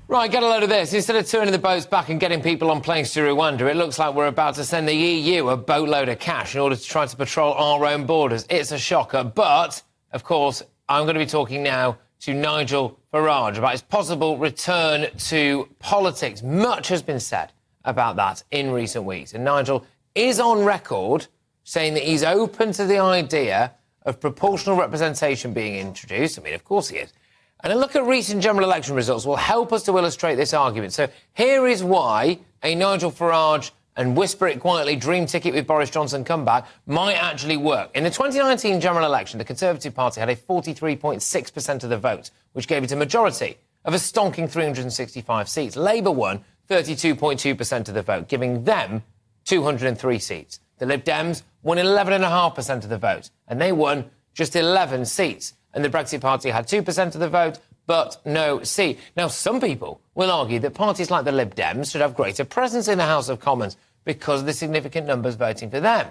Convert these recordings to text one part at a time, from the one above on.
Right, get a load of this. Instead of turning the boats back and getting people on planes to Rwanda, it looks like we're about to send the EU a boatload of cash in order to try to patrol our own borders. It's a shocker. But, of course, I'm going to be talking now to Nigel Farage about his possible return to politics. Much has been said about that in recent weeks. And Nigel is on record saying that he's open to the idea of proportional representation being introduced. I mean, of course he is. And a look at recent general election results will help us to illustrate this argument. So here is why a Nigel Farage and whisper it quietly dream ticket with Boris Johnson comeback might actually work. In the 2019 general election, the Conservative Party had a 43.6% of the vote, which gave it a majority of a stonking 365 seats. Labour won 32.2% of the vote, giving them 203 seats. The Lib Dems won 11.5% of the vote, and they won just 11 seats. And the Brexit Party had 2% of the vote, but no seat. Now, some people will argue that parties like the Lib Dems should have greater presence in the House of Commons because of the significant numbers voting for them.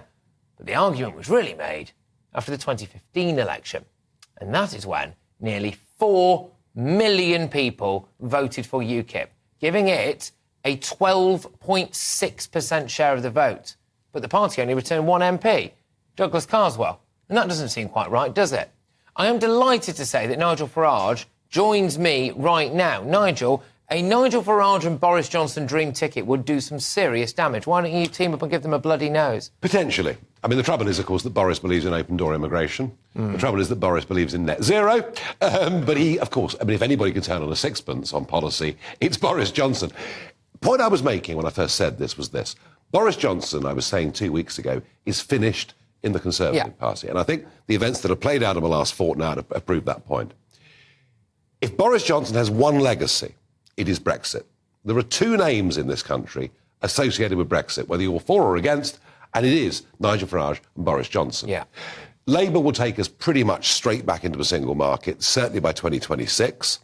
But the argument was really made after the 2015 election. And that is when nearly 4 million people voted for UKIP, giving it a 12.6% share of the vote. But the party only returned one MP, Douglas Carswell. And that doesn't seem quite right, does it? I am delighted to say that Nigel Farage joins me right now. Nigel, a Nigel Farage and Boris Johnson dream ticket would do some serious damage. Why don't you team up and give them a bloody nose? Potentially. I mean, the trouble is, of course, that Boris believes in open-door immigration. The trouble is that Boris believes in net zero. But he, of course, I mean, if anybody can turn on a sixpence on policy, it's Boris Johnson. The point I was making when I first said this was this. Boris Johnson, I was saying 2 weeks ago, is finished in the Conservative Party. And I think the events that have played out in the last fortnight have proved that point. If Boris Johnson has one legacy, it is Brexit. There are two names in this country associated with Brexit, whether you're for or against, and it is Nigel Farage and Boris Johnson. Yeah. Labour will take us pretty much straight back into a single market, certainly by 2026.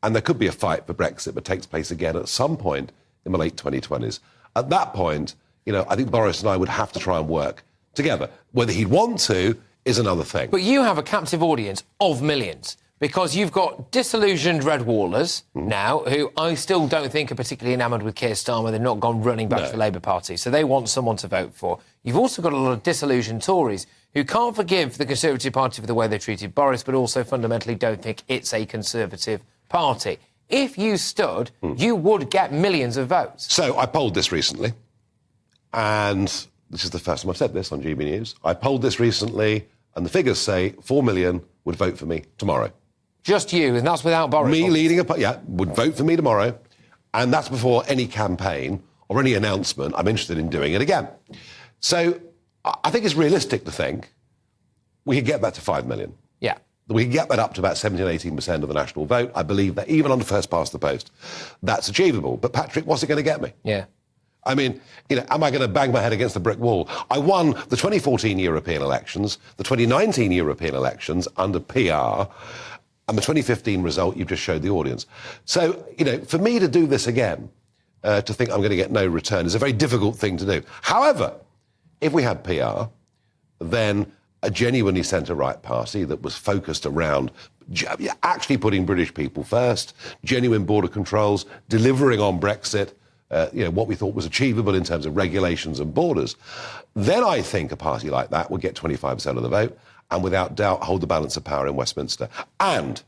And there could be a fight for Brexit that takes place again at some point in the late 2020s. At that point, you know, I think Boris and I would have to try and work together. Whether he'd want to is another thing. But you have a captive audience of millions because you've got disillusioned red wallers now who I still don't think are particularly enamoured with Keir Starmer. They've not gone running back to the Labour Party, so they want someone to vote for. You've also got a lot of disillusioned Tories who can't forgive the Conservative Party for the way they treated Boris, but also fundamentally don't think it's a Conservative party. If you stood, you would get millions of votes. So I polled this recently, and this is the first time I've said this on GB News. I polled this recently, and the figures say 4 million would vote for me tomorrow. Just you, and that's without Boris? Me leading would vote for me tomorrow, and that's before any campaign or any announcement. I'm interested in doing it again. So I think it's realistic to think we could get that to 5 million. Yeah. We can get that up to about 17 and 18% of the national vote. I believe that even under first past the post, that's achievable. But, Patrick, what's it going to get me? Yeah. I mean, you know, am I going to bang my head against the brick wall? I won the 2014 European elections, the 2019 European elections under PR, and the 2015 result you just showed the audience. So, you know, for me to do this again, to think I'm going to get no return is a very difficult thing to do. However, if we had PR, then a genuinely centre-right party that was focused around actually putting British people first, genuine border controls, delivering on Brexit, you know, what we thought was achievable in terms of regulations and borders, then I think a party like that would get 25% of the vote and without doubt hold the balance of power in Westminster. And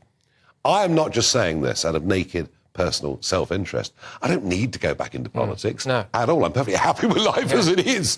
I am not just saying this out of naked personal self-interest. I don't need to go back into politics at all. I'm perfectly happy with life as it is.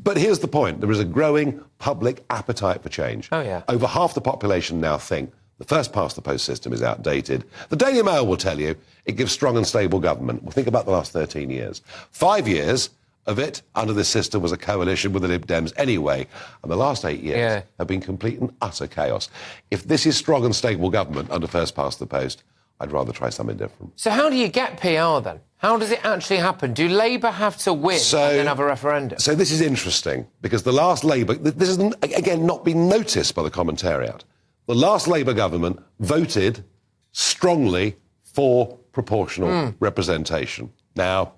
But here's the point. There is a growing public appetite for change. Oh, yeah. Over half the population now think the first past the post system is outdated. The Daily Mail will tell you it gives strong and stable government. Well, think about the last 13 years. 5 years of it under this system was a coalition with the Lib Dems anyway. And the last 8 years have been complete and utter chaos. If this is strong and stable government under first past the post, I'd rather try something different. So how do you get PR then? How does it actually happen? Do Labour have to win and then have a referendum? So this is interesting, because the last Labour... This has, again, not been noticed by the commentariat. The last Labour government voted strongly for proportional representation. Now,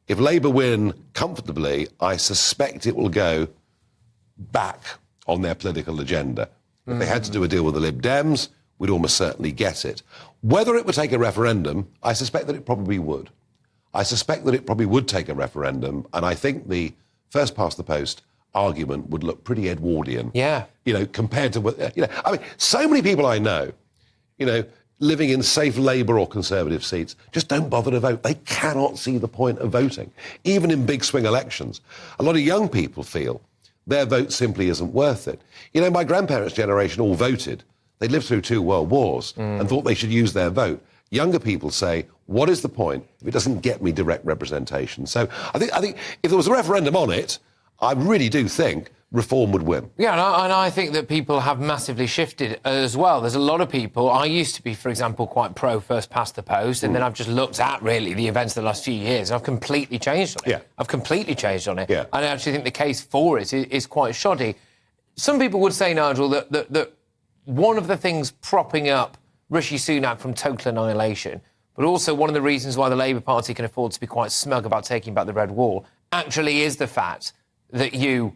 if Labour win comfortably, I suspect it will go back on their political agenda. If they had to do a deal with the Lib Dems, we'd almost certainly get it. Whether it would take a referendum, I suspect that it probably would. I suspect that it probably would take a referendum, and I think the first past the post argument would look pretty Edwardian. Yeah. You know, compared to what, you know, I mean, so many people I know, you know, living in safe Labour or Conservative seats, just don't bother to vote. They cannot see the point of voting, even in big swing elections. A lot of young people feel their vote simply isn't worth it. You know, my grandparents' generation all voted. They lived through 2 world wars and thought they should use their vote. Younger people say, what is the point if it doesn't get me direct representation? So I think if there was a referendum on it, I really do think reform would win. Yeah, and I think that people have massively shifted as well. There's a lot of people. I used to be, for example, quite pro first past the post, and then I've just looked at, really, the events of the last few years, and I've completely changed on it. Yeah. I've completely changed on it. Yeah. And I actually think the case for it is quite shoddy. Some people would say, Nigel, that one of the things propping up Rishi Sunak from total annihilation, but also one of the reasons why the Labour Party can afford to be quite smug about taking back the Red Wall, actually is the fact that you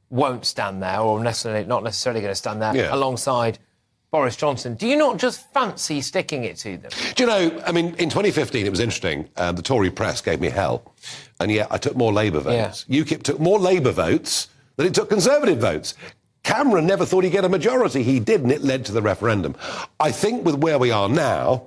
won't stand there, or not necessarily going to stand there, alongside Boris Johnson. Do you not just fancy sticking it to them? Do you know, I mean, in 2015, it was interesting. The Tory press gave me hell, and yet I took more Labour votes. Yeah. UKIP took more Labour votes than it took Conservative votes. Cameron never thought he'd get a majority. He did, and it led to the referendum. I think with where we are now,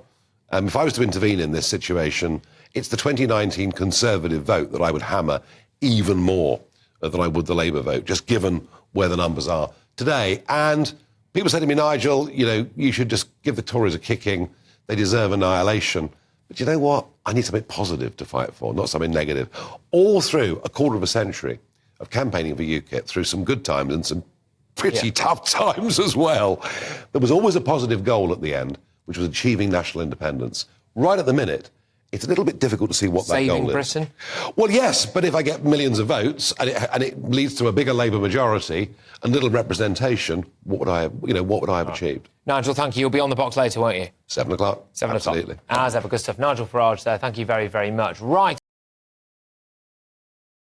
if I was to intervene in this situation, it's the 2019 Conservative vote that I would hammer even more than I would the Labour vote, just given where the numbers are today. And people say to me, Nigel, you know, you should just give the Tories a kicking. They deserve annihilation. But you know what? I need something positive to fight for, not something negative. All through a quarter of a century of campaigning for UKIP, through some good times and some pretty tough times as well, there was always a positive goal at the end, which was achieving national independence. Right at the minute, it's a little bit difficult to see what that goal is. Saving Britain? Well, yes, but if I get millions of votes and it leads to a bigger Labour majority and little representation, what would I have achieved? Nigel, thank you. You'll be on the box later, won't you? 7 o'clock. 7 o'clock. Absolutely. As ever, good stuff. Nigel Farage there. Thank you very, very much. Right.